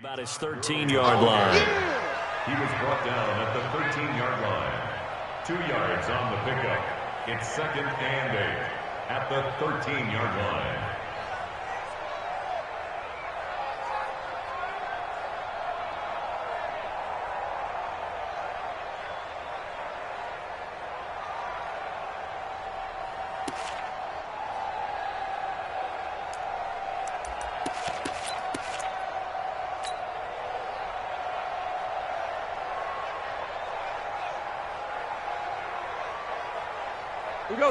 About his 13-yard line. He was brought down at the 13-yard line. 2 yards on the pickup. It's 2nd and 8 at the 13-yard line.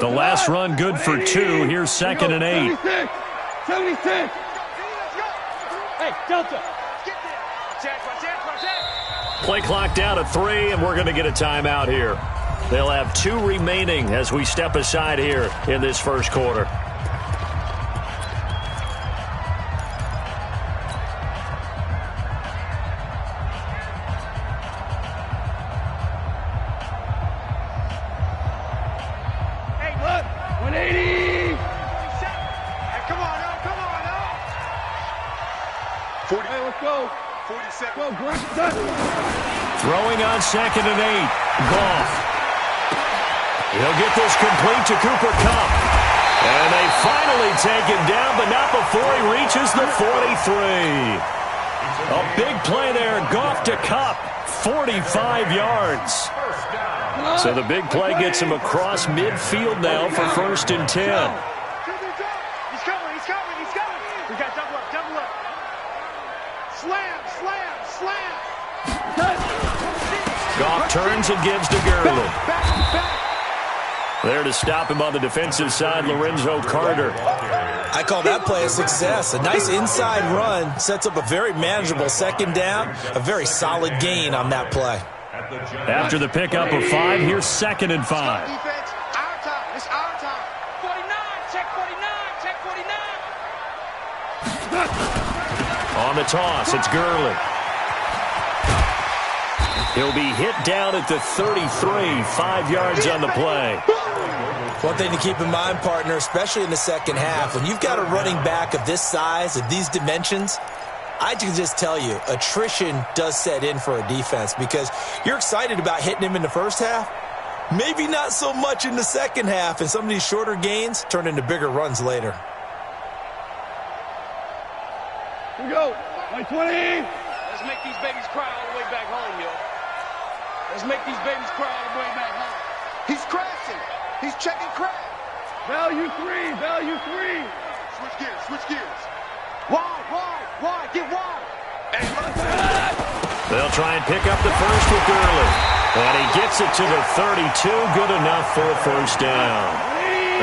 The last run good for 2. Here's 2nd and 8. 76. Hey, Delta. Play clock down to 3, and we're going to get a timeout here. They'll have 2 remaining as we step aside here in this first quarter. Throwing on 2nd and 8. Goff. He'll get this complete to Cooper Kupp. And they finally take him down, but not before he reaches the 43. A big play there. Goff to Kupp. 45 yards. So the big play gets him across midfield now for 1st and 10. He's coming. We got double up. Slam. Goff turns and gives to Gurley. There to stop him on the defensive side, Lorenzo Carter. I call that play a success. A nice inside run sets up a very manageable 2nd down. A very solid gain on that play. After the pickup of 5, here's 2nd and 5. Defense, our time. It's our time. 49, check 49. On the toss, it's Gurley. He'll be hit down at the 33, 5 yards on the play. One thing to keep in mind, partner, especially in the second half, when you've got a running back of this size, of these dimensions, I can just tell you, attrition does set in for a defense because you're excited about hitting him in the first half. Maybe not so much in the second half, and some of these shorter gains turn into bigger runs later. Here we go. 20. Let's make these babies cry all the way back home, yo. Let's make these babies cry all the way back home. He's crashing. He's checking crash. Value 3. Switch gears. Wide. Get wide. They'll try and pick up the first with Gurley. And he gets it to the 32. Good enough for a 1st down.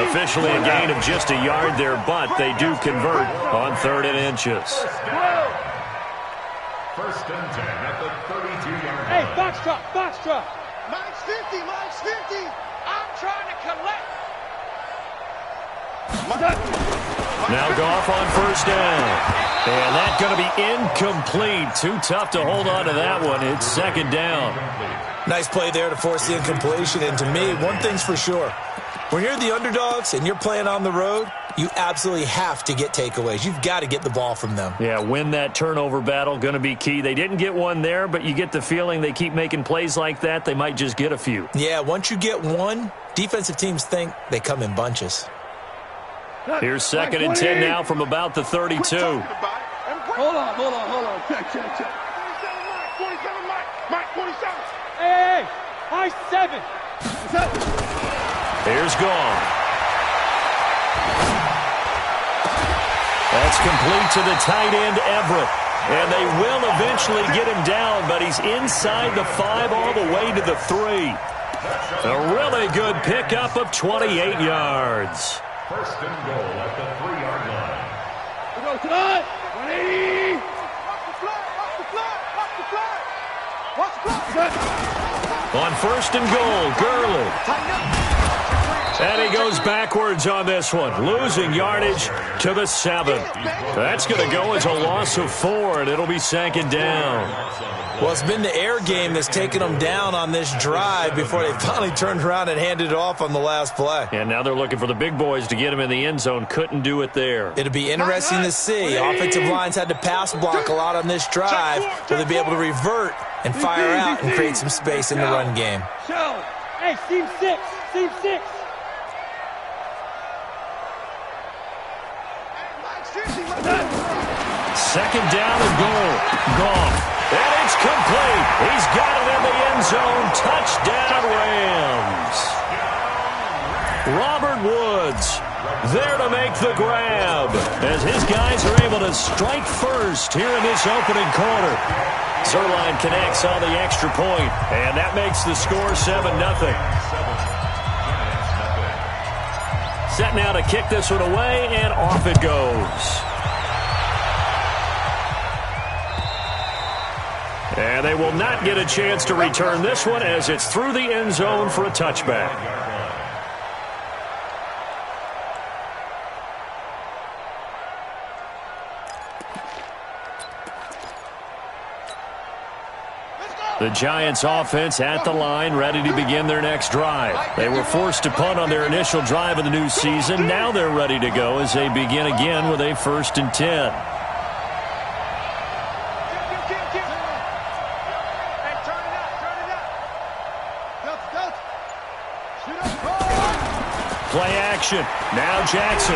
Officially a gain of just a yard there, but they do convert on 3rd and inches. 1st and 10 at the 32-yard line. Hey, box truck. Mine's 50. I'm trying to collect. Now Goff on 1st down. And that's going to be incomplete. Too tough to hold on to that one. It's 2nd down. Nice play there to force the incompletion. And to me, one thing's for sure. When you're the underdogs and you're playing on the road, you absolutely have to get takeaways. You've got to get the ball from them. Yeah, win that turnover battle, going to be key. They didn't get one there, but you get the feeling they keep making plays like that, they might just get a few. Yeah, once you get one, defensive teams think they come in bunches. Here's 2nd and 10 now from about the 32. Hold on. Check. 47, Mike, 47. Hey, I-7. Here's Goff. That's complete to the tight end, Everett. And they will eventually get him down, but he's inside the 5 all the way to the 3. A really good pickup of 28 yards. 1st and goal at the 3-yard line. We go tonight. 180. Watch the fly. On 1st and goal, Gurley. And he goes backwards on this one, losing yardage to the 7. That's going to go as a loss of 4, and it'll be second down. Well, it's been the air game that's taken them down on this drive before they finally turned around and handed it off on the last play. And now they're looking for the big boys to get him in the end zone. Couldn't do it there. It'll be interesting to see. Offensive lines had to pass block a lot on this drive. Will they be able to revert and fire out and create some space in the run game? Hey, Team 6. Team 6. Second down and goal. Goff. And it's complete. He's got it in the end zone. Touchdown, Rams. Robert Woods there to make the grab as his guys are able to strike first here in this opening quarter. Zerline connects on the extra point, and that makes the score 7-0. Set now to kick this one away, and off it goes. And they will not get a chance to return this one as it's through the end zone for a touchback. The Giants offense at the line, ready to begin their next drive. They were forced to punt on their initial drive of the new season. Now they're ready to go as they begin again with a 1st and 10. Play action. Now Jackson.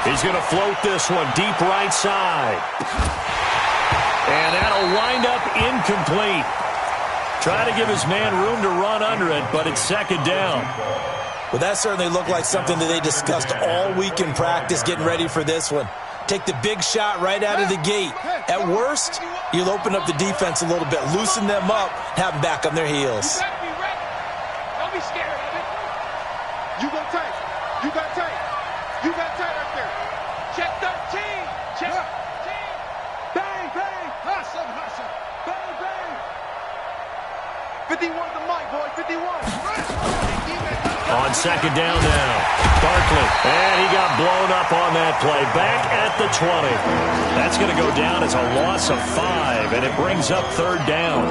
He's going to float this one deep right side. And that'll wind up incomplete. Try to give his man room to run under it, but it's second down. Well, that certainly looked like something that they discussed all week in practice getting ready for this one. Take the big shot right out of the gate. At worst, you'll open up the defense a little bit, loosen them up, have them back on their heels. Don't be scared of it. You got tight. You got tight. You got tight right there. Check 13. Check 13. Bang, bang. Hustle, hustle. Bang, bang. 51 the mic, boy. 51. On second down now. Barkley. And he got blown up on that play. Back at the 20. That's going to go down as a loss of 5, and it brings up third down.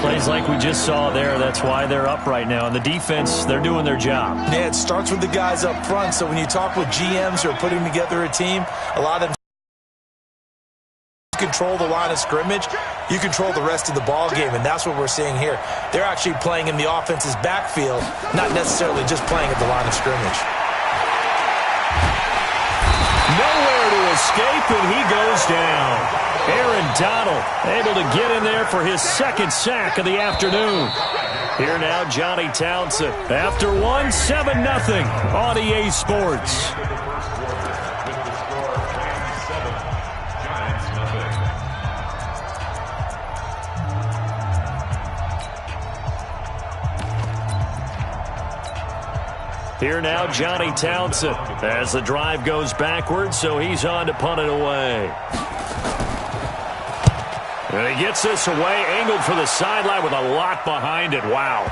Plays like we just saw there. That's why they're up right now. And the defense, they're doing their job. Yeah, it starts with the guys up front. So when you talk with GMs who are putting together a team, a lot of them control the line of scrimmage, you control the rest of the ball game, and that's what we're seeing here. They're actually playing in the offense's backfield, not necessarily just playing at the line of scrimmage. Nowhere to escape, and he goes down. Aaron Donald able to get in there for his second sack of the afternoon. Here now, Johnny Townsend. After one, 7-0 on EA Sports. Here now, Johnny Townsend as the drive goes backwards, so he's on to punt it away. And he gets this away, angled for the sideline with a lot behind it. Wow.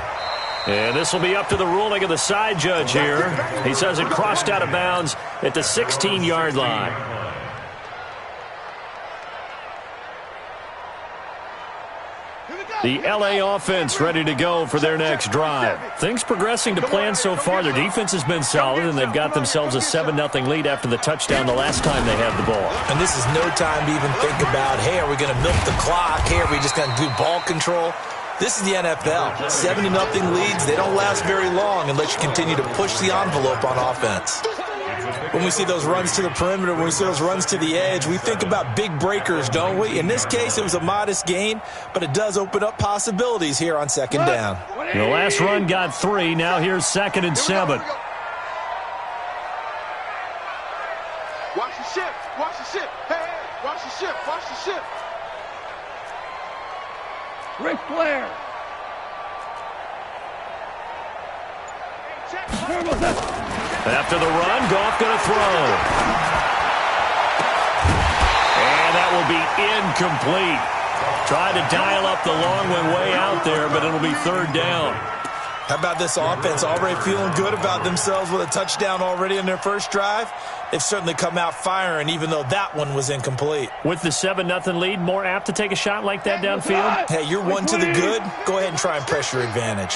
And this will be up to the ruling of the side judge here. He says it crossed out of bounds at the 16-yard line. The LA offense ready to go for their next drive. Things progressing to plan so far. Their defense has been solid, and they've got themselves a 7-0 lead after the touchdown the last time they had the ball. And this is no time to even think about, hey, are we going to milk the clock? Hey, are we just going to do ball control? This is the NFL. 7-0 leads, they don't last very long unless you continue to push the envelope on offense. When we see those runs to the perimeter, when we see those runs to the edge, we think about big breakers, don't we? In this case, it was a modest gain, but it does open up possibilities here on second down. The last run got 3. Now here's 2nd and 7. Watch the ship. Watch the ship. Hey, hey, watch the ship. Watch the ship. Ric Flair. After the run, Goff going to throw. And that will be incomplete. Tried to dial up the long one way out there, but it'll be third down. How about this offense already feeling good about themselves with a touchdown already in their first drive? They've certainly come out firing, even though that one was incomplete. With the 7-0 lead, more apt to take a shot like that downfield? Hey, you're one to the good. Go ahead and try and press your advantage.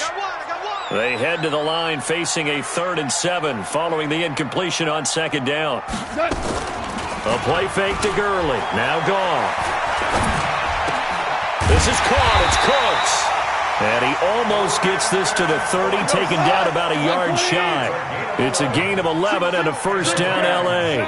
They head to the line facing a 3rd and 7 following the incompletion on 2nd down. A play fake to Gurley. Now gone. This is caught. It's Cooks. And he almost gets this to the 30, taken down about a yard shy. It's a gain of 11 and a first down, L.A.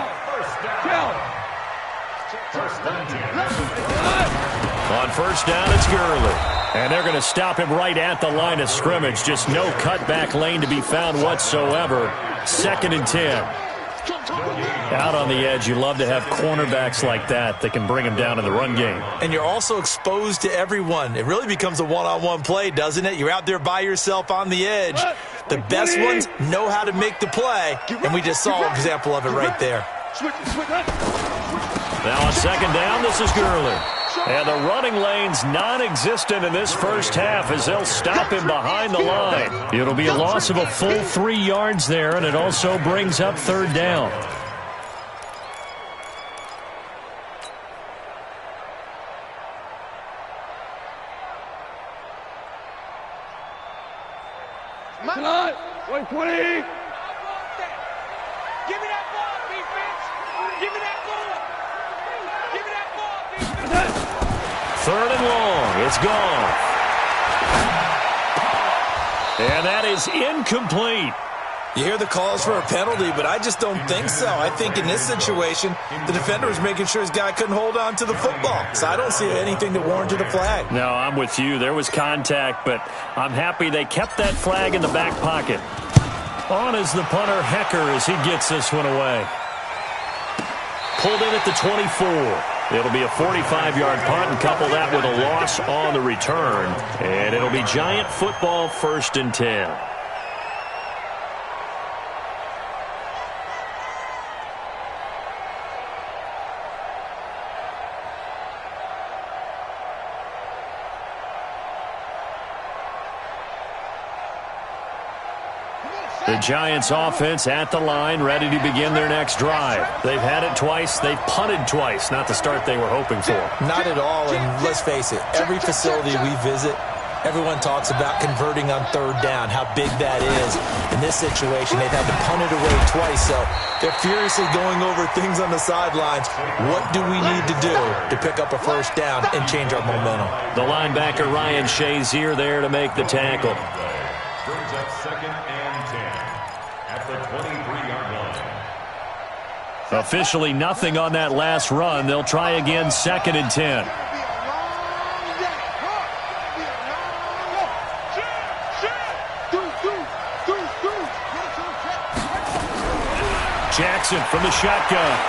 On first down, it's Gurley. And they're going to stop him right at the line of scrimmage. Just no cutback lane to be found whatsoever. 2nd and 10. Out on the edge, you love to have cornerbacks like that can bring them down in the run game. And you're also exposed to everyone. It really becomes a one-on-one play, doesn't it? You're out there by yourself on the edge. The best ones know how to make the play, and we just saw an example of it right there. Now on 2nd down, this is Gurley. And the running lane's non-existent in this first half as they'll stop him behind the line. It'll be a loss of a full 3 yards there, and it also brings up 3rd down. Come on. 120. Give me that ball, defense. Give me that ball. Give me that ball, defense. 3rd and long. It's gone. And that is incomplete. You hear the calls for a penalty, but I just don't think so. I think in this situation, the defender was making sure his guy couldn't hold on to the football. So I don't see anything that warranted a flag. No, I'm with you. There was contact, but I'm happy they kept that flag in the back pocket. On is the punter, Hecker, as he gets this one away. Pulled in at the 24. It'll be a 45-yard punt, and couple that with a loss on the return. And it'll be Giant football, 1st and 10. The Giants offense at the line, ready to begin their next drive. They've had it twice. They've punted twice. Not the start they were hoping for. Not at all, and let's face it, every facility we visit, everyone talks about converting on 3rd down, how big that is. In this situation, they've had to punt it away twice, so they're furiously going over things on the sidelines. What do we need to do to pick up a first down and change our momentum? The linebacker, Ryan Shazier, there to make the tackle. Brings up 2nd and 10 at the 23-yard line. Officially nothing on that last run. They'll try again, 2nd and 10. Jackson from the shotgun.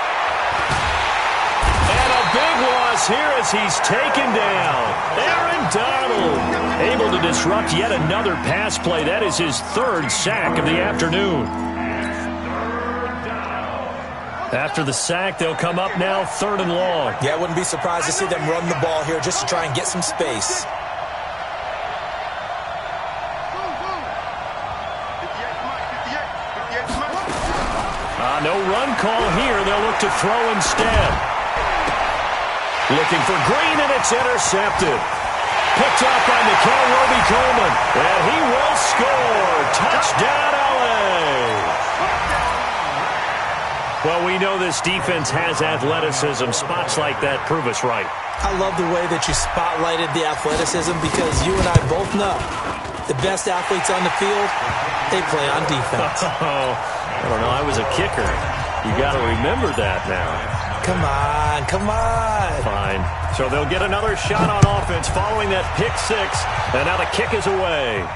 And a big loss here as he's taken down. Aaron Donald able to disrupt yet another pass play. That is his 3rd sack of the afternoon. After the sack, they'll come up now 3rd and long. Yeah, I wouldn't be surprised to see them run the ball here just to try and get some space. No run call here. They'll look to throw instead. Looking for Green, and it's intercepted. Picked up by Nikel Roby-Coleman. And he will score. Touchdown, L.A. Well, we know this defense has athleticism. Spots like that prove us right. I love the way that you spotlighted the athleticism because you and I both know the best athletes on the field, they play on defense. I don't know. I was a kicker. You got to remember that now. Come on, come on. Fine. So they'll get another shot on offense following that pick 6. And now the kick is away.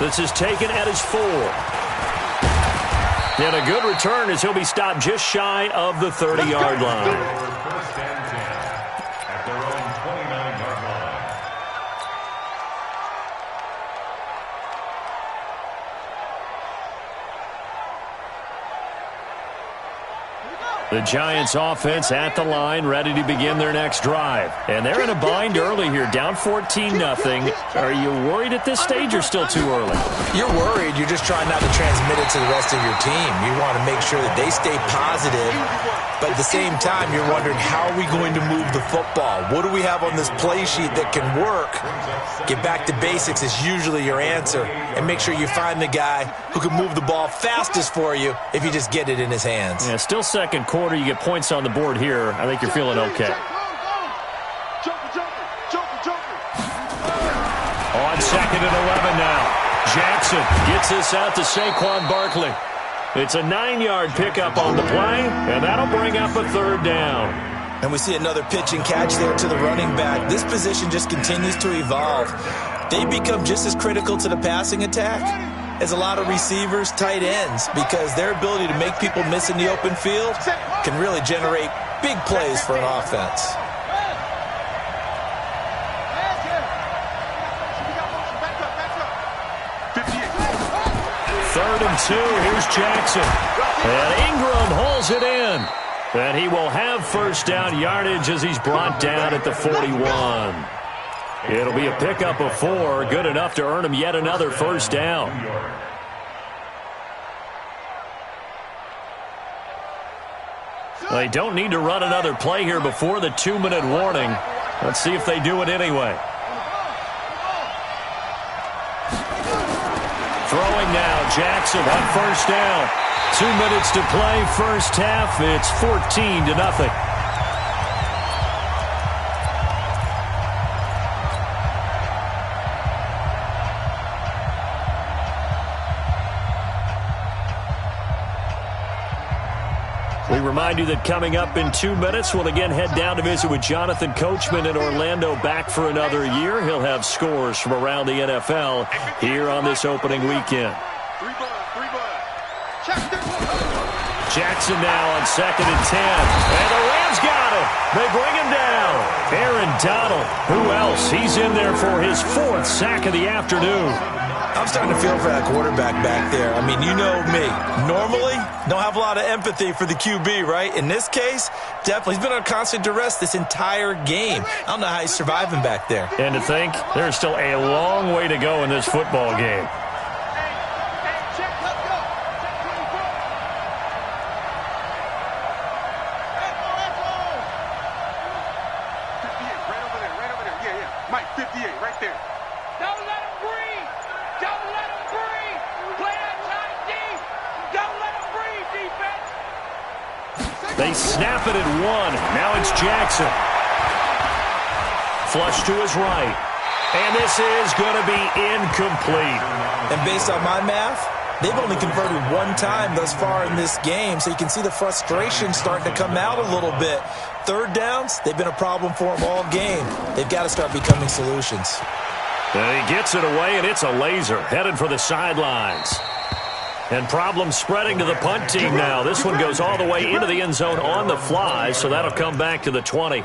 This is taken at his 4. And a good return as he'll be stopped just shy of the 30-yard line. First and 10 at their own 29-yard line. The Giants offense at the line, ready to begin their next drive. And they're in a bind early here, down 14-0. Are you worried at this stage or still too early? You're worried. You're just trying not to transmit it to the rest of your team. You want to make sure that they stay positive. But at the same time, you're wondering, how are we going to move the football? What do we have on this play sheet that can work? Get back to basics is usually your answer. And make sure you find the guy who can move the ball fastest for you if you just get it in his hands. Yeah, still second quarter. You get points on the board here. I think you're feeling okay. On second and 11 now. Jackson gets this out to Saquon Barkley. It's a 9-yard pickup on the play, and that'll bring up a third down. And we see another pitch and catch there to the running back. This position just continues to evolve. They become just as critical to the passing attack as a lot of receivers, tight ends, because their ability to make people miss in the open field can really generate big plays for an offense. Third and 2, here's Jackson. And Ingram hauls it in. And he will have first down yardage as he's brought down at the 41. It'll be a pickup of 4, good enough to earn him yet another first down. They don't need to run another play here before the 2-minute warning. Let's see if they do it anyway. Throwing now, Jackson on first down. 2 minutes to play, first half. It's 14-0. We remind you that coming up in 2 minutes, we'll again head down to visit with Jonathan Coachman in Orlando, back for another year. He'll have scores from around the NFL here on this opening weekend. Jackson now on second and 10. And the Rams got him. They bring him down. Aaron Donald, who else? He's in there for his 4th sack of the afternoon. I'm starting to feel for that quarterback back there. I mean, you know me. Normally, don't have a lot of empathy for the QB, right? In this case, definitely. He's been on constant duress this entire game. I don't know how he's surviving back there. And to think, there's still a long way to go in this football game. Mike, 58, right there. Don't let him breathe. Don't let him breathe. Play that tight deep. Don't let him breathe, defense. They snap it at 1. Now it's Jackson. Flush to his right. And this is going to be incomplete. And based on my math, they've only converted 1 time thus far in this game, so you can see the frustration starting to come out a little bit. Third downs, they've been a problem for them all game. They've got to start becoming solutions. And he gets it away, and it's a laser headed for the sidelines. And problems spreading to the punt team now. This one goes all the way into the end zone on the fly, so that'll come back to the 20.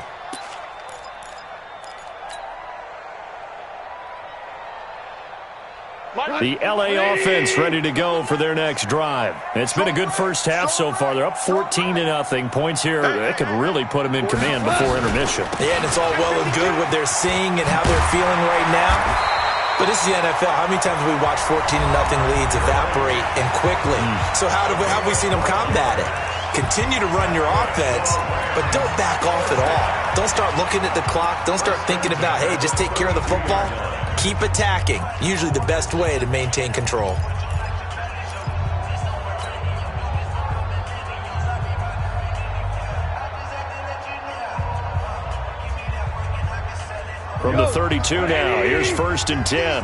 The L.A. offense ready to go for their next drive. It's been a good first half so far. They're up 14-0. Points here, that could really put them in command before intermission. Yeah, and it's all well and good what they're seeing and how they're feeling right now. But this is the NFL. How many times have we watched 14-0 leads evaporate and quickly? So how have we seen them combat it? Continue to run your offense, but don't back off at all. Don't start looking at the clock. Don't start thinking about, hey, just take care of the football. Keep attacking. Usually the best way to maintain control. From the 32 now, here's first and 10.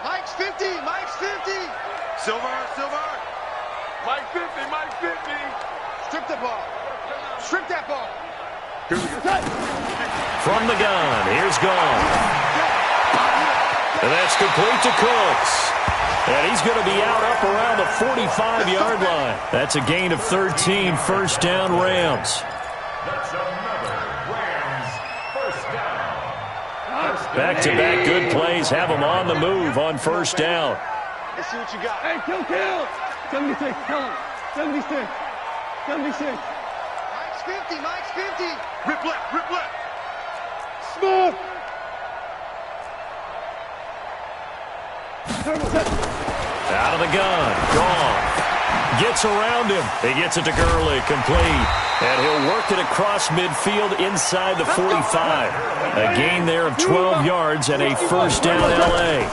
Mike's 50. Mike's 50. Silver. Mike 50. Mike 50. Strip the ball. Strip that ball. From the gun, here's Gone. And that's complete to Cooks. And he's going to be out up around the 45-yard line. That's a gain of 13, first down Rams. That's another Rams first down. Back-to-back good plays have them on the move on first down. Let's see what you got. Hey, kill. 76, tell him. 76. Mike's 50. Rip left. Smoke. Turbo set. Out of the gun. Gone. Gets around him. He gets it to Gurley. Complete. And he'll work it across midfield inside the 45. A gain there of 12 yards and a first down L.A.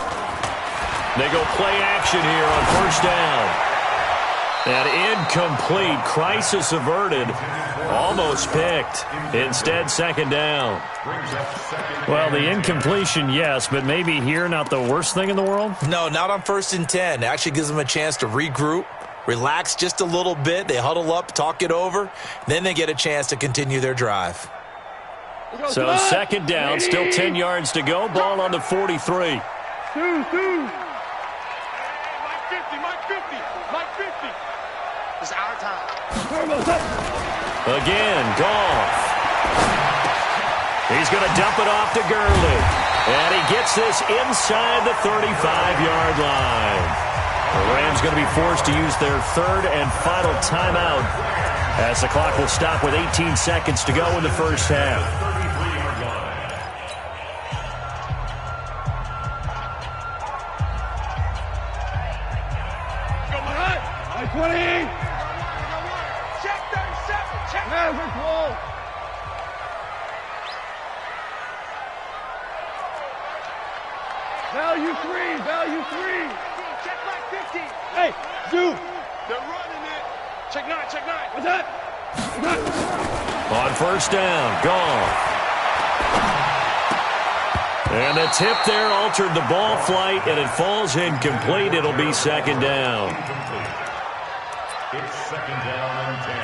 They go play action here on first down. And incomplete. Crisis averted. Almost picked. Instead, second down. Well, the incompletion, yes, but maybe here not the worst thing in the world? No, not on 1st and 10. It actually gives them a chance to regroup, relax just a little bit. They huddle up, talk it over. Then they get a chance to continue their drive. So second down, still 10 yards to go. Ball on the 43. Two. Mike 50. It's our time. Turbo set. Again, Goff. He's going to dump it off to Gurley. And he gets this inside the 35-yard line. The Rams going to be forced to use their third and final timeout as the clock will stop with 18 seconds to go in the first half. My 20. Check 37. Check. Never close. Value three. Check Mike 50. Hey, Zoo. They're running it. Check 9. What's that? On first down, Goff. And the tip there altered the ball flight, and it falls incomplete. It'll be second down. It's second down and 10.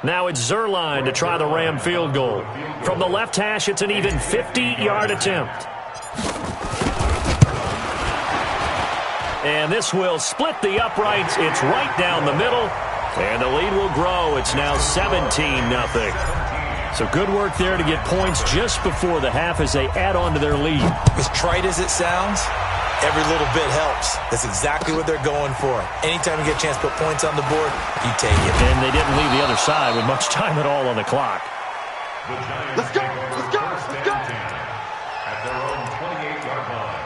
Now it's Zerline to try the Ram field goal. From the left hash, it's an even 50-yard attempt. And this will split the uprights. It's right down the middle. And the lead will grow. It's now 17-0. So good work there to get points just before the half as they add on to their lead. As trite as it sounds, every little bit helps. That's exactly what they're going for. Anytime you get a chance to put points on the board, you take it. And they didn't leave the other side with much time at all on the clock. Let's go. At their own 28-yard line.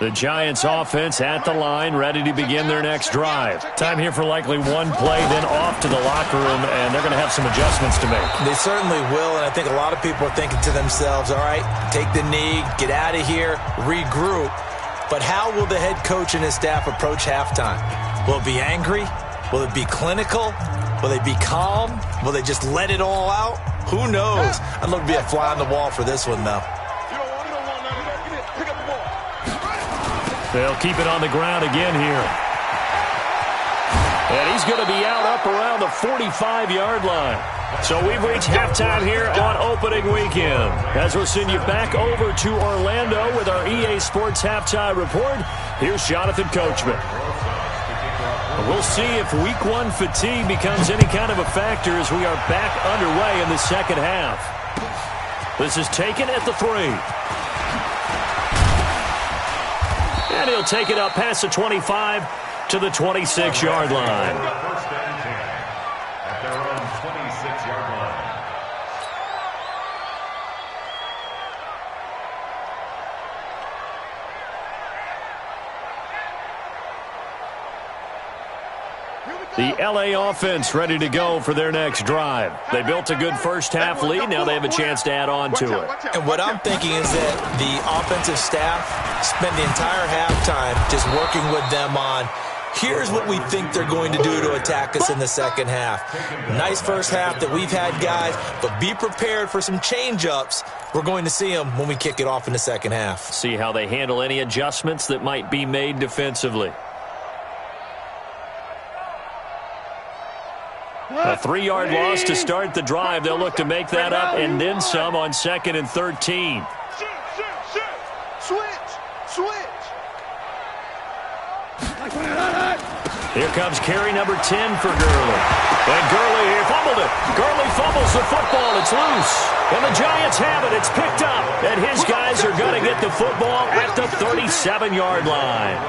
The Giants offense at the line, ready to begin their next drive. Time here for likely one play, then off to the locker room, and they're going to have some adjustments to make. They certainly will, and I think a lot of people are thinking to themselves, all right, take the knee, get out of here, regroup. But how will the head coach and his staff approach halftime? Will it be angry? Will it be clinical? Will they be calm? Will they just let it all out? Who knows? I'd love to be a fly on the wall for this one, though. They'll keep it on the ground again here. And he's going to be out up around the 45-yard line. So we've reached halftime here on opening weekend. As we'll send you back over to Orlando with our EA Sports Halftime Report, here's Jonathan Coachman. We'll see if Week 1 fatigue becomes any kind of a factor as we are back underway in the second half. This is taken at the 3. And he'll take it up past the 25 to the 26-yard line. First and 10 at their own 26-yard line. The L.A. offense ready to go for their next drive. They built a good first-half lead. Now they have a chance to add on to it. And what I'm thinking is that the offensive staff spent the entire halftime just working with them on, here's what we think they're going to do to attack us in the second half. Nice first half that we've had, guys, but be prepared for some change-ups. We're going to see them when we kick it off in the second half. See how they handle any adjustments that might be made defensively. A 3-yard loss to start the drive. They'll look to make that up and then some on 2nd and 13. Switch. Here comes carry number 10 for Gurley. And Gurley here fumbled it. Gurley fumbles the football. It's loose. And the Giants have it. It's picked up. And his guys are going to get the football at the 37-yard line.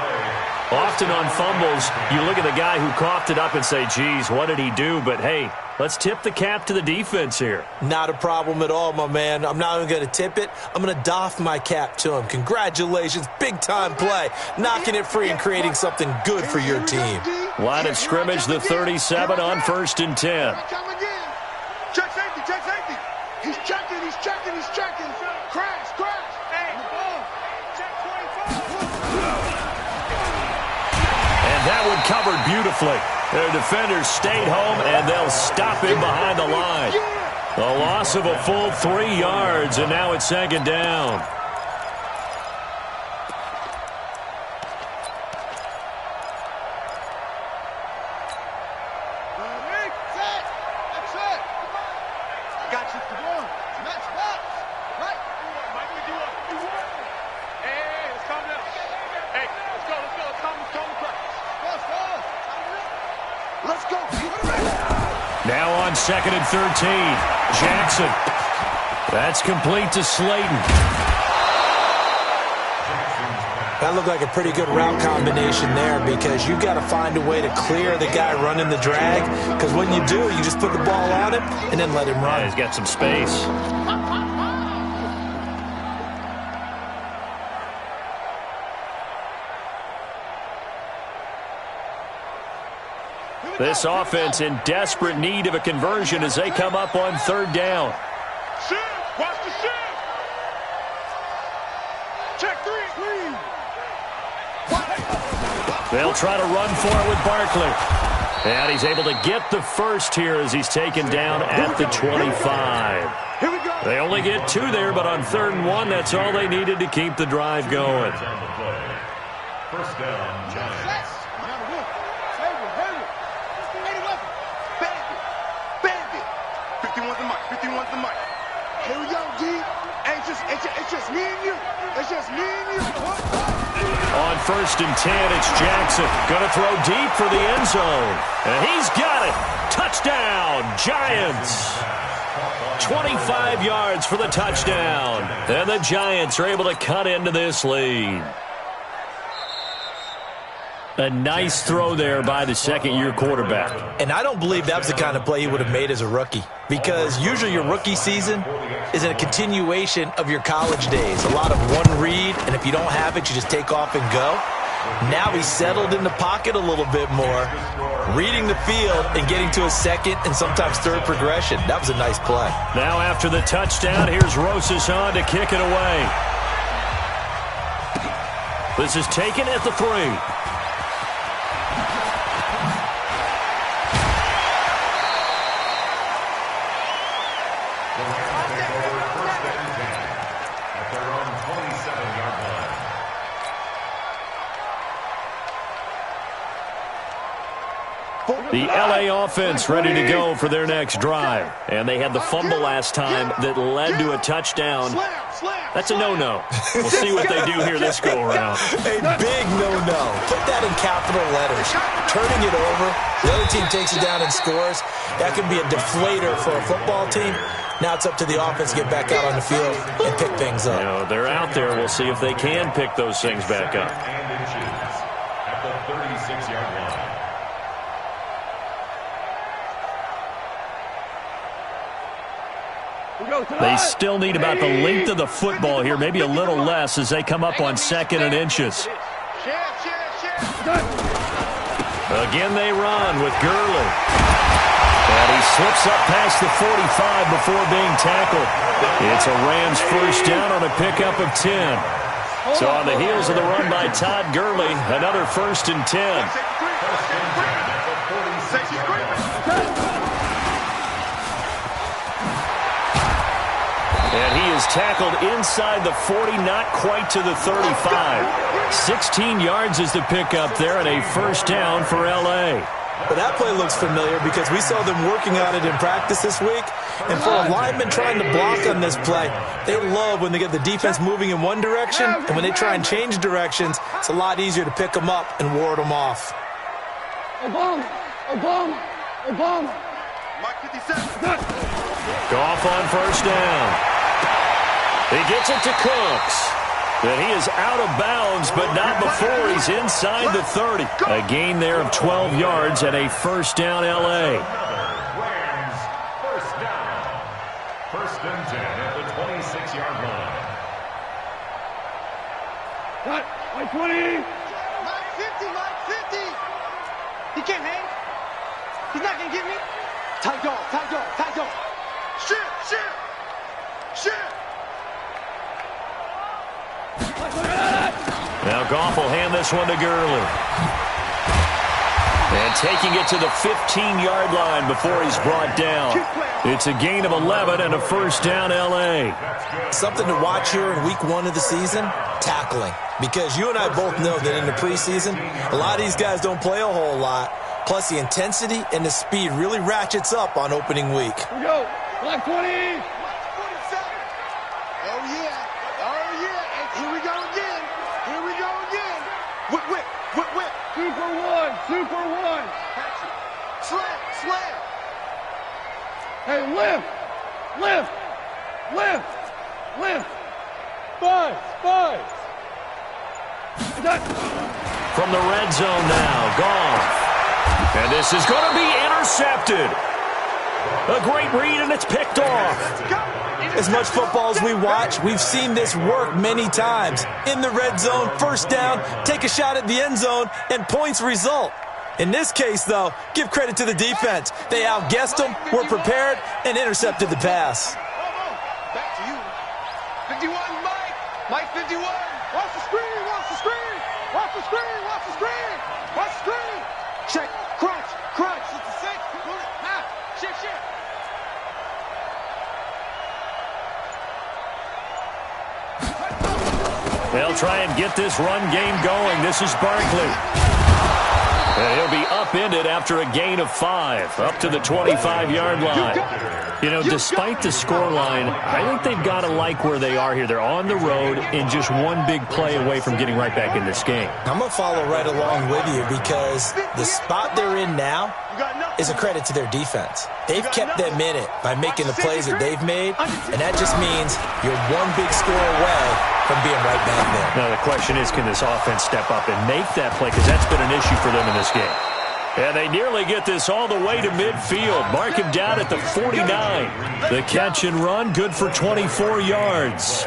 Often on fumbles, you look at the guy who coughed it up and say, geez, what did he do? But, hey, let's tip the cap to the defense here. Not a problem at all, my man. I'm not even going to tip it. I'm going to doff my cap to him. Congratulations. Big-time play. Knocking it free and creating something good for your team. Line of scrimmage, the 37 on 1st and 10. Check safety, check safety. He's checking, he's checking, he's checking. Crash, crash. Hey, check 25. And that one covered beautifully. Their defenders stayed home, and they'll stop him behind the line. A loss of a full 3 yards, and now it's 2nd down. Now on 2nd and 13. Jackson. That's complete to Slayton. That looked like a pretty good route combination there because you've got to find a way to clear the guy running the drag. Because when you do, you just put the ball on him and then let him run. Yeah, he's got some space. This offense in desperate need of a conversion as they come up on 3rd down. Shift! Watch the shift! Check 3! They'll try to run for it with Barkley. And he's able to get the first here as he's taken down at the 25. Here we go! They only get 2 there, but on 3rd and 1, that's all they needed to keep the drive going. 1st down, Giants. Here we go, D. It's just me and you. It's just me and you. On 1st and 10, it's Jackson. Going to throw deep for the end zone. And he's got it. Touchdown, Giants. 25 yards for the touchdown. And the Giants are able to cut into this lead. A nice throw there by the 2nd-year quarterback. And I don't believe that was the kind of play he would have made as a rookie. Because usually your rookie season is a continuation of your college days. A lot of one read, and if you don't have it, you just take off and go. Now he's settled in the pocket a little bit more, reading the field and getting to a 2nd and sometimes 3rd progression. That was a nice play. Now after the touchdown, here's Rosas on to kick it away. This is taken at the 3. The L.A. offense ready to go for their next drive. And they had the fumble last time that led to a touchdown. That's a no-no. We'll see what they do here this go-around. A big no-no. Put that in capital letters. Turning it over, the other team takes it down and scores. That can be a deflator for a football team. Now it's up to the offense to get back out on the field and pick things up. You know, they're out there. We'll see if they can pick those things back up. At the 36-yard line. They still need about the length of the football here, maybe a little less as they come up on 2nd and inches. Again, they run with Gurley. And he slips up past the 45 before being tackled. It's a Rams 1st down on a pickup of 10. So on the heels of the run by Todd Gurley, another 1st and 10. And he is tackled inside the 40, not quite to the 35. 16 yards is the pickup there, and a 1st down for L.A. But that play looks familiar because we saw them working on it in practice this week. And for a lineman trying to block on this play, they love when they get the defense moving in one direction. And when they try and change directions, it's a lot easier to pick them up and ward them off. Obama. Obama. Obama. Mike 57. Goff on first down. He gets it to Cooks. But he is out of bounds, but not before he's inside the 30. A gain there of 12 yards and a first down L.A. Rams, first down. First and 10 at the 26-yard line. Cut. Mike 20. Mike 50. Mike 50. He can't hang. He's not going to get me. Tight dog. Tight dog. Tight dog. Shit. Shit. Shit. Now Goff will hand this one to Gurley. And taking it to the 15-yard line before he's brought down. It's a gain of 11 and a first down L.A. Something to watch here in week 1 of the season, tackling. Because you and I both know that in the preseason, a lot of these guys don't play a whole lot. Plus the intensity and the speed really ratchets up on opening week. Here we go. Black 20. Oh, yeah. Oh, yeah. And here we go again. Here we go again. Whip, whip, whip, whip. Super 1. Super 1. Slam, slam. Hey, lift. Lift. Lift. Lift. Five. Five. From the red zone now, Goff. And this is going to be intercepted. A great read, and it's picked off. As much football as we watch, we've seen this work many times. In the red zone, first down, take a shot at the end zone, and points result. In this case, though, give credit to the defense. They outguessed them, were prepared, and intercepted the pass. Back to you. 51, Mike. Mike 51. Watch the screen. Watch the screen. Watch the screen. Watch the screen. Watch the screen. Check. Crunch. Crunch. It's a 6. Move it. Half. Shift. Shift. They'll try and get this run game going. This is Barkley. And he'll be upended after a gain of 5, up to the 25-yard line. You know, despite the scoreline, I think they've got to like where they are here. They're on the road and just one big play away from getting right back in this game. I'm going to follow right along with you because the spot they're in now is a credit to their defense. They've kept them in it by making the plays that they've made, and that just means you're one big score away from being right back there. Now, the question is, can this offense step up and make that play? Because that's been an issue for them in this game. And they nearly get this all the way to midfield. Mark him down at the 49. The catch and run, good for 24 yards.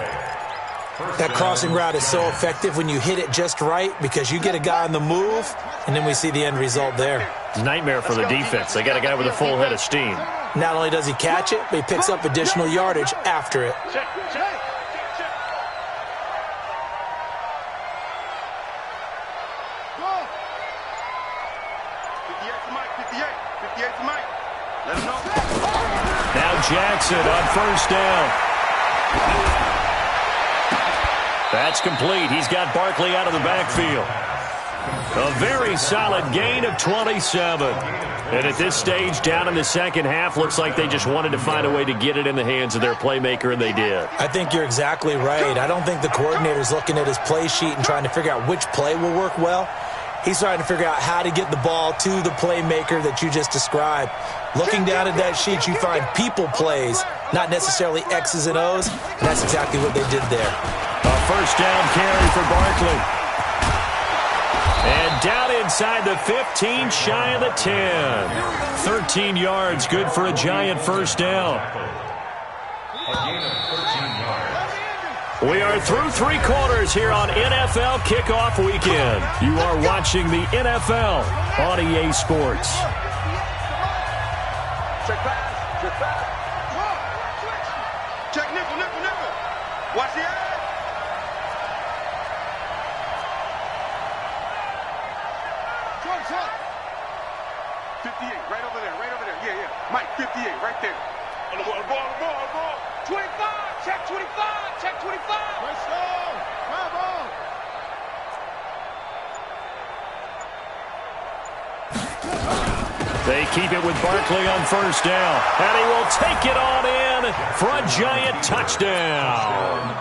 That crossing route is so effective when you hit it just right because you get a guy on the move, and then we see the end result there. Nightmare for the defense. They got a guy with a full head of steam. Not only does he catch it, but he picks up additional yardage after it. Check. Check. Now Jackson on first down. That's complete. He's got Barkley out of the backfield. A very solid gain of 27. And at this stage, down in the second half, looks like they just wanted to find a way to get it in the hands of their playmaker, and they did. I think you're exactly right. I don't think the coordinator's looking at his play sheet and trying to figure out which play will work well. He's trying to figure out how to get the ball to the playmaker that you just described. Looking down at that sheet, you find people plays, not necessarily X's and O's, and that's exactly what they did there. A first down carry for Barkley. And down inside the 15, shy of the 10. 13 yards, good for a giant first down. We are through 3 quarters here on NFL Kickoff Weekend. You are watching the NFL on EA Sports. Check pass. Check pass. Check nickel, nickel, nickel. Watch the eye. Trump. 58, right over there, right over there. Yeah, yeah. Mike, 58, right there. On the ball. 25, check 25, check 25. Let's go. Come on. They keep it with Barkley on first down. And he will take it on in for a giant touchdown.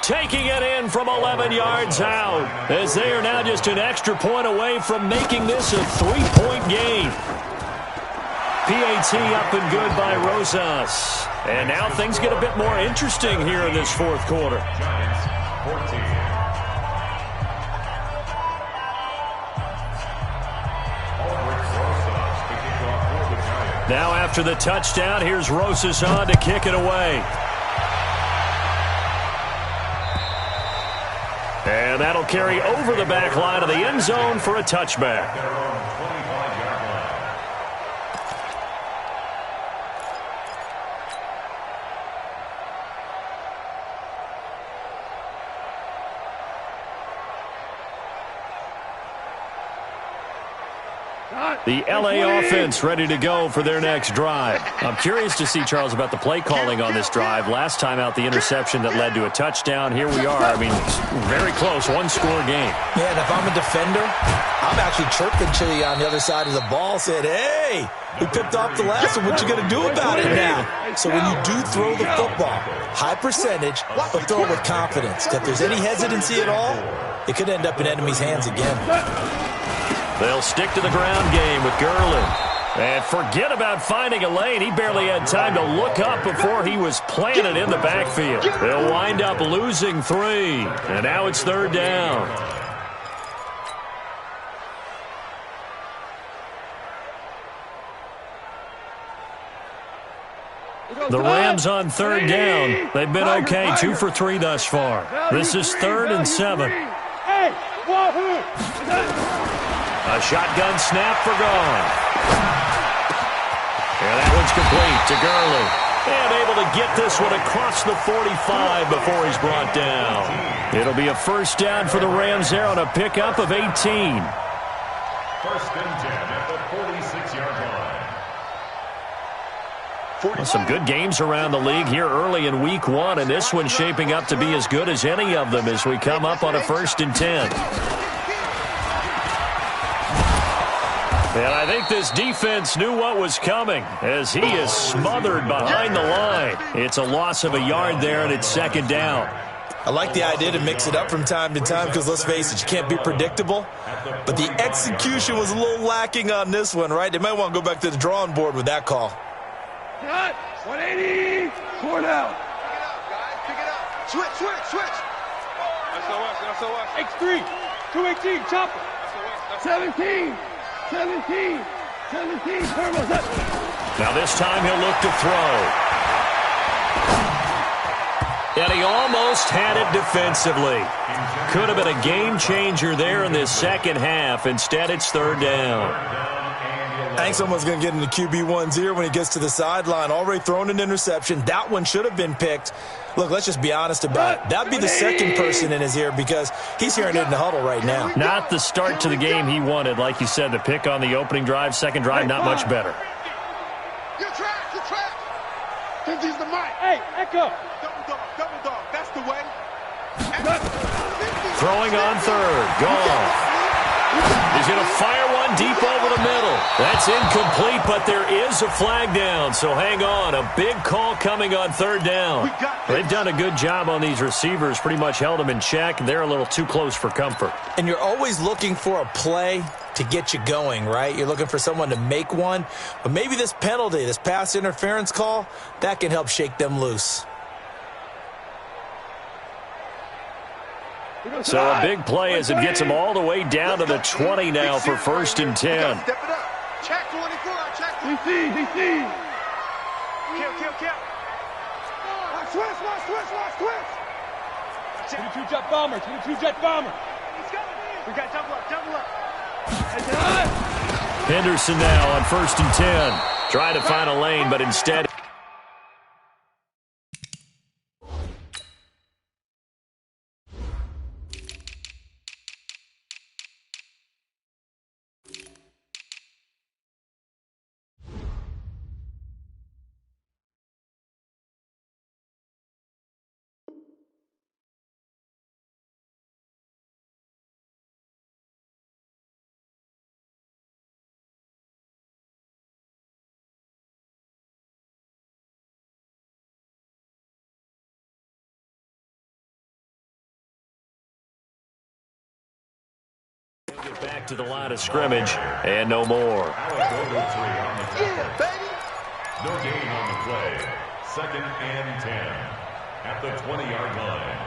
taking it in from 11 yards out, as they are now just an extra point away from making this a 3-point game. PAT up and good by Rosas. And now things get a bit more interesting here in this fourth quarter. Giants 14. Now after the touchdown, here's Rosas on to kick it away. And that'll carry over the back line of the end zone for a touchback. Their own 25-yard line. The LA offense ready to go for their next drive. I'm curious to see, Charles, about the play calling on this drive. Last time out, the interception that led to a touchdown. Here we are. I mean, very close, one-score game. Yeah, and if I'm a defender, I'm actually chirping to you on the other side of the ball, saying, hey, we picked off the last one. What you going to do about it now? So when you do throw the football, high percentage, but throw it with confidence. If there's any hesitancy at all, it could end up in enemy's hands again. They'll stick to the ground game with Gurley. And forget about finding a lane. He barely had time to look up before he was planted in the backfield. They'll wind up losing 3. And now it's third down. The Rams on third down. They've been okay, 2 for 3 thus far. This is 3rd and 7. A shotgun snap for Gone. And that one's complete to Gurley. And able to get this one across the 45 before he's brought down. It'll be a first down for the Rams there on a pickup of 18. First and 10 at the 46-yard line. Well, some good games around the league here early in week 1, and this one's shaping up to be as good as any of them as we come up on a first and 10. And I think this defense knew what was coming as he is smothered behind the line. It's a loss of a yard there, and it's second down. I like the idea to mix it up from time to time because, let's face it, you can't be predictable. But the execution was a little lacking on this one, right? They might want to go back to the drawing board with that call. Cut. 180. 4 down. Pick it up. Switch. SOS. X3. 218. Chopper. 17. Turbo set. Now this time he'll look to throw. And he almost had it defensively. Could have been a game changer there in this second half. Instead, it's third down. I think someone's going to get into QB1's ear when he gets to the sideline. Already thrown an interception. That one should have been picked. Look, let's just be honest about it. That'd be the second person in his ear because he's hearing it in the huddle right now. Not the start to the game he wanted. Like you said, the pick on the opening drive, second drive, not much better. You're trapped. Since he's the mic. Hey, Echo. Double dog. That's the way. Throwing on third. Gone. He's going to fire one deep over the middle. That's incomplete, but there is a flag down, so hang on. A big call coming on third down. They've done a good job on these receivers, pretty much held them in check, and they're a little too close for comfort. And you're always looking for a play to get you going, right? You're looking for someone to make one, but maybe this penalty, this pass interference call, that can help shake them loose. So a big play as it gets him all the way down to the 20 now for first and 10. Step it up. Check 24. Check. DC. Kill. Switch. 22 jet bomber. We got double up. Henderson now on first and 10. Trying to find a lane, but instead Back to the line of scrimmage, and no more. Yeah, baby. No gain on the play. 2nd and 10 at the 20-yard line.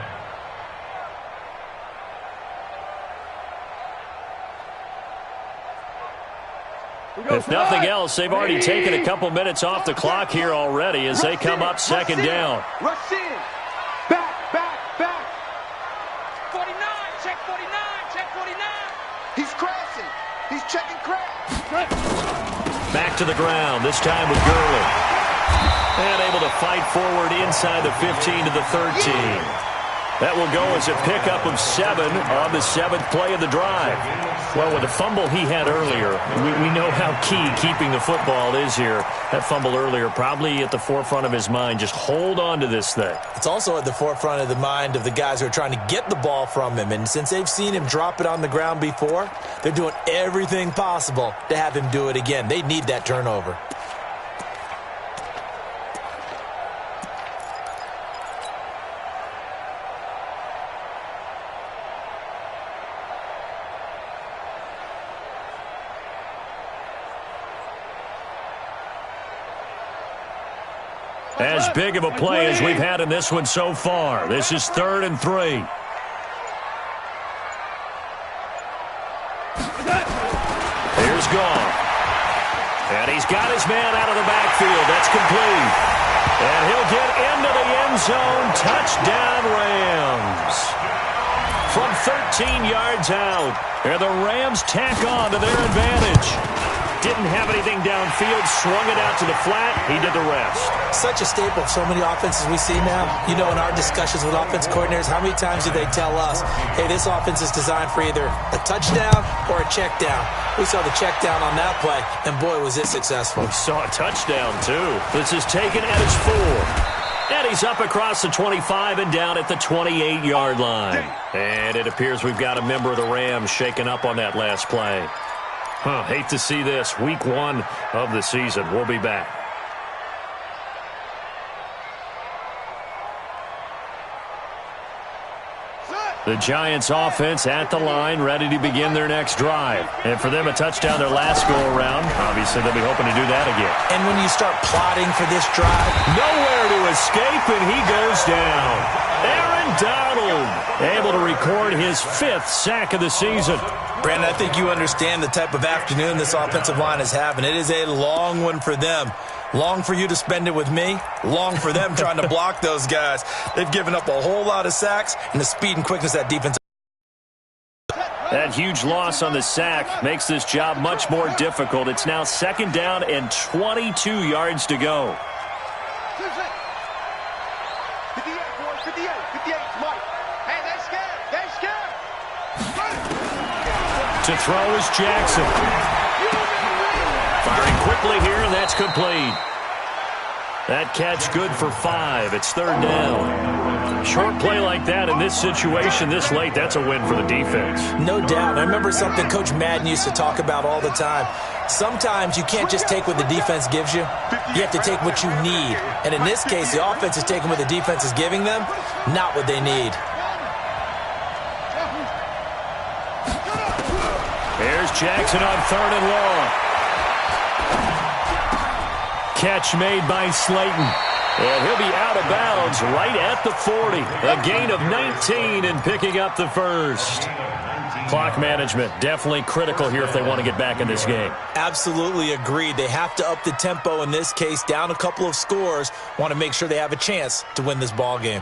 If nothing else, they've already taken a couple minutes off the clock here already as they come up 2nd down. Rush in. Back, back, back. 49, check 49, check 49. He's crashing. He's checking crash. Back to the ground, this time with Gurley. And able to fight forward inside the 15 to the 13. That will go as a pickup of 7 on the 7th play of the drive. Well, with the fumble he had earlier, we know how key keeping the football is here. That fumble earlier probably at the forefront of his mind. Just hold on to this thing. It's also at the forefront of the mind of the guys who are trying to get the ball from him. And since they've seen him drop it on the ground before, they're doing everything possible to have him do it again. They need that turnover. As big of a play as we've had in this one so far. This is 3rd and 3. Here's Goff. And he's got his man out of the backfield. That's complete. And he'll get into the end zone. Touchdown, Rams. From 13 yards out. And the Rams tack on to their advantage. Didn't have anything downfield, swung it out to the flat. He did the rest. Such a staple of so many offenses we see now. You know, in our discussions with offense coordinators, how many times do they tell us, hey, this offense is designed for either a touchdown or a check down. We saw the check down on that play, and boy, was it successful. We saw a touchdown, too. This is taken at his 4. And he's up across the 25 and down at the 28-yard line. And it appears we've got a member of the Rams shaken up on that last play. Hate to see this. Week 1 of the season. We'll be back. The Giants offense at the line, ready to begin their next drive. And for them, a touchdown their last go-around. Obviously, they'll be hoping to do that again. And when you start plotting for this drive, nowhere to escape, and he goes down. Aaron Donald able to record his 5th sack of the season. Brandon, I think you understand the type of afternoon this offensive line is having. It is a long one for them. Long for you to spend it with me. Long for them trying to block those guys. They've given up a whole lot of sacks, and the speed and quickness that defense. That huge loss on the sack makes this job much more difficult. It's now 2nd down and 22 yards to go. 58, boys, 58, 58, Mike. Hey, they're scared. They're scared. To throw is Jackson. Firing quickly here, and that's complete. That catch good for 5. It's 3rd down. Short play like that in this situation this late, that's a win for the defense. No doubt. I remember something Coach Madden used to talk about all the time. Sometimes you can't just take what the defense gives you. You have to take what you need. And in this case, the offense is taking what the defense is giving them, not what they need. Here's Jackson on 3rd and long. Catch made by Slayton. And he'll be out of bounds right at the 40. A gain of 19 and picking up the 1st. Clock management definitely critical here if they want to get back in this game. Absolutely agreed. They have to up the tempo in this case, down a couple of scores. Want to make sure they have a chance to win this ball game.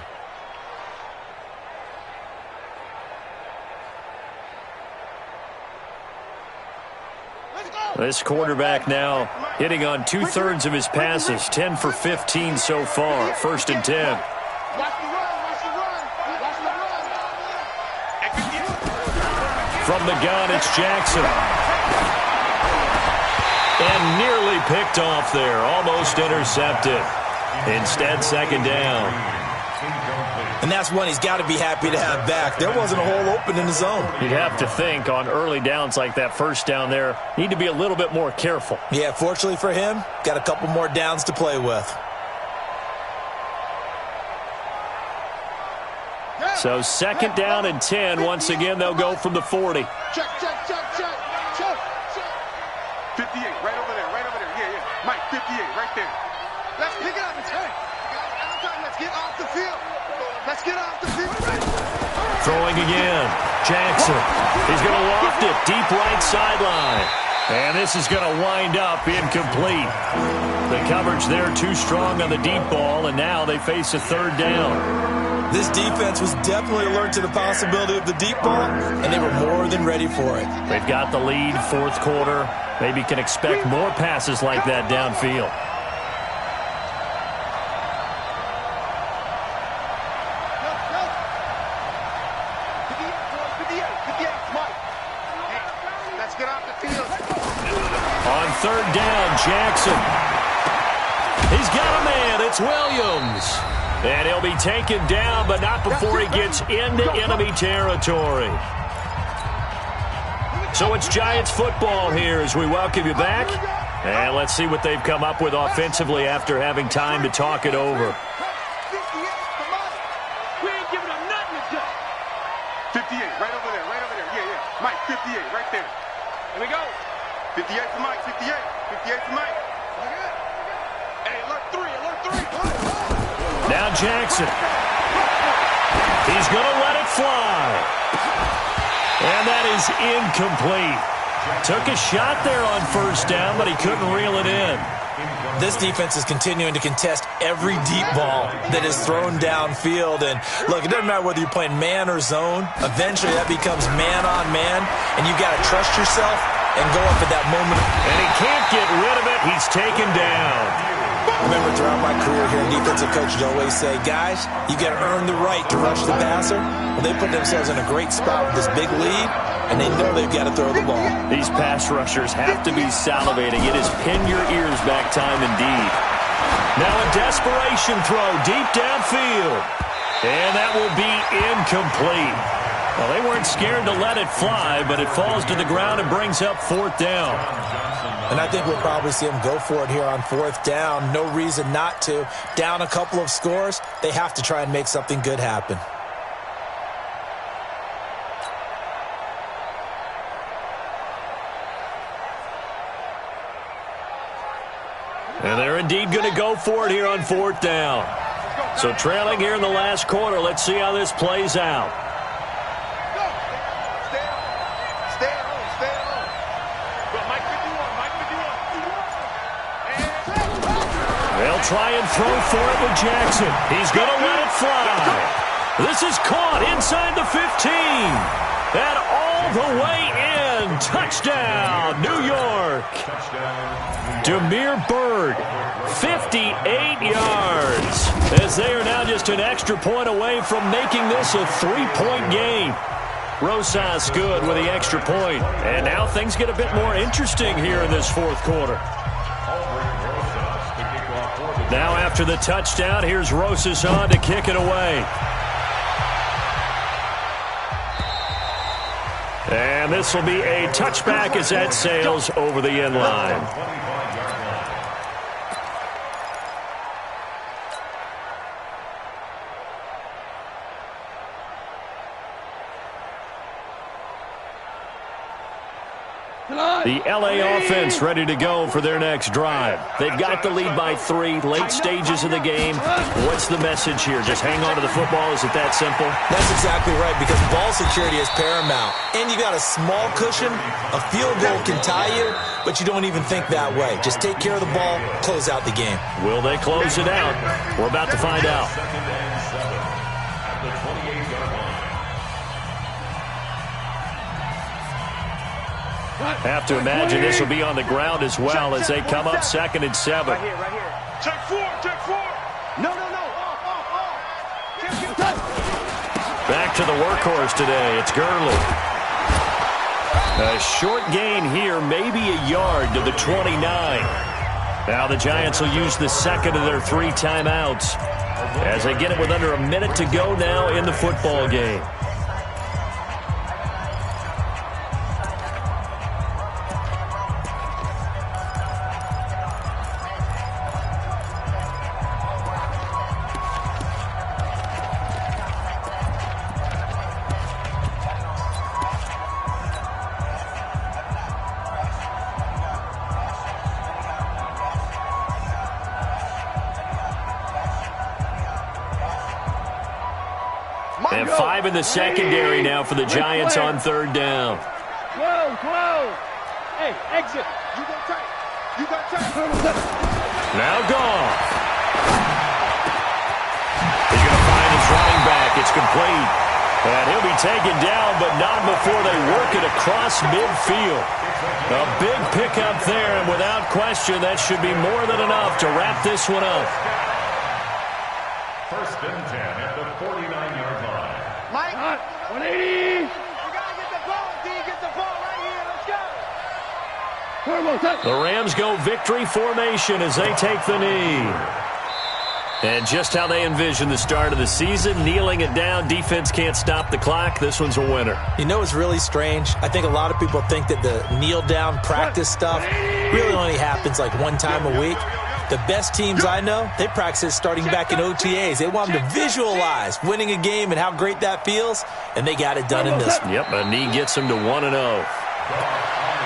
This quarterback now hitting on 2/3 of his passes, 10 for 15 so far. 1st and 10. Watch the run, watch the run, watch the run. From the gun, it's Jackson. And nearly picked off there, almost intercepted. Instead, 2nd down. And that's one he's got to be happy to have back. There wasn't a hole open in the zone. You'd have to think on early downs like that 1st down there, need to be a little bit more careful. Yeah, fortunately for him, got a couple more downs to play with. So second down and 10. Once again, they'll go from the 40. Check. 58, right over there. Yeah. Mike, 58, right there. Let's pick it up. Let's get off the field. Throwing again. Jackson. He's going to loft it deep right sideline. And this is going to wind up incomplete. The coverage there too strong on the deep ball, and now they face a third down. This defense was definitely alert to the possibility of the deep ball, and they were more than ready for it. They've got the lead, fourth quarter. Maybe can expect more passes like that downfield. Let's get off the field. On third down, Jackson. He's got a man. It's Williams. And he'll be taken down, but not before he gets into enemy territory. So it's Giants football here as we welcome you back. And let's see what they've come up with offensively after having time to talk it over. We ain't giving them nothing to do. 58, right over there. Yeah. Mike, 58, right there. Here we go. 58 for Mike, 58 for Mike. Hey, alert three. Now Jackson. He's going to let it fly. And that is incomplete. Took a shot there on first down, but he couldn't reel it in. This defense is continuing to contest every deep ball that is thrown downfield. And look, it doesn't matter whether you're playing man or zone. Eventually that becomes man on man, and you've got to trust yourself and go up at that moment. And he can't get rid of it. He's taken down. Remember, throughout my career here, defensive coaches always say, guys, you got to earn the right to rush the passer. Well, they put themselves in a great spot with this big lead, and they know they've got to throw the ball. These pass rushers have to be salivating. It is pin your ears back time indeed. Now a desperation throw deep downfield. And that will be incomplete. Well, they weren't scared to let it fly, but it falls to the ground and brings up fourth down. And I think we'll probably see them go for it here on fourth down. No reason not to. Down a couple of scores, they have to try and make something good happen. And they're indeed going to go for it here on fourth down. So trailing here in the last quarter, let's see how this plays out. They'll try and throw for it with Jackson. He's going to let it fly. This is caught inside the 15. And all the way in. Touchdown, New York. Demir Bird, 58 yards. As they are now just an extra point away from making this a three-point game. Rosas good with the extra point. And now things get a bit more interesting here in this fourth quarter. Now after the touchdown, here's Rosas on to kick it away. And this will be a touchback as that sails over the end line. The LA offense ready to go for their next drive. They've got the lead by 3, late stages of the game. What's the message here? Just hang on to the football? Is it that simple? That's exactly right, because ball security is paramount. And you got a small cushion. A field goal can tie you, but you don't even think that way. Just take care of the ball, close out the game. Will they close it out? We're about to find out. Have to imagine this will be on the ground as well as they come up 2nd and 7. Right here. Check four. No. Back to the workhorse today. It's Gurley. A short gain here, maybe a yard to the 29. Now the Giants will use the second of their 3 timeouts as they get it with under a minute to go now in the football game. And 5 in the secondary now for the Giants on third down. 12. Hey, exit. You go tight. You got tight. Now Goff. He's going to find his running back. It's complete. And he'll be taken down, but not before they work it across midfield. A big pickup there, and without question, that should be more than enough to wrap this one up. First and 10 at the 49-yard line. Mike. 180. You got to get the ball, D. Get the ball right here. Let's go. The Rams go victory formation as they take the knee. And just how they envision the start of the season, kneeling it down, defense can't stop the clock. This one's a winner. You know what's really strange? I think a lot of people think that the kneel-down practice stuff really only happens like one time a week. The best teams I know, they practice it starting back in OTAs. They want them to visualize winning a game and how great that feels, and they got it done in this one. Yep, a knee gets them to 1-0.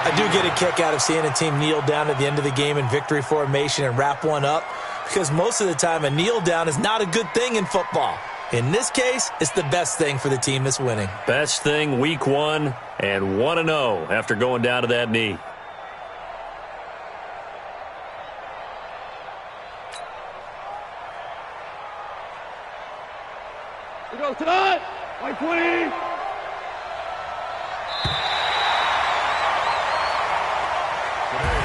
I do get a kick out of seeing a team kneel down at the end of the game in victory formation and wrap one up, because most of the time a kneel down is not a good thing in football. In this case, it's the best thing for the team that's winning. Best thing week 1 and 1-0 after going down to that knee. We go tonight. 120.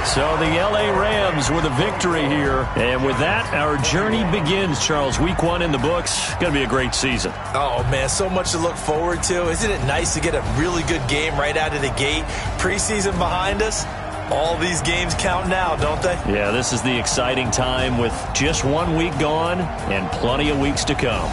So the L.A. Rams with a victory here. And with that, our journey begins, Charles. Week 1 in the books. Going to be a great season. Oh, man, so much to look forward to. Isn't it nice to get a really good game right out of the gate? Preseason behind us. All these games count now, don't they? Yeah, this is the exciting time with just 1 week gone and plenty of weeks to come.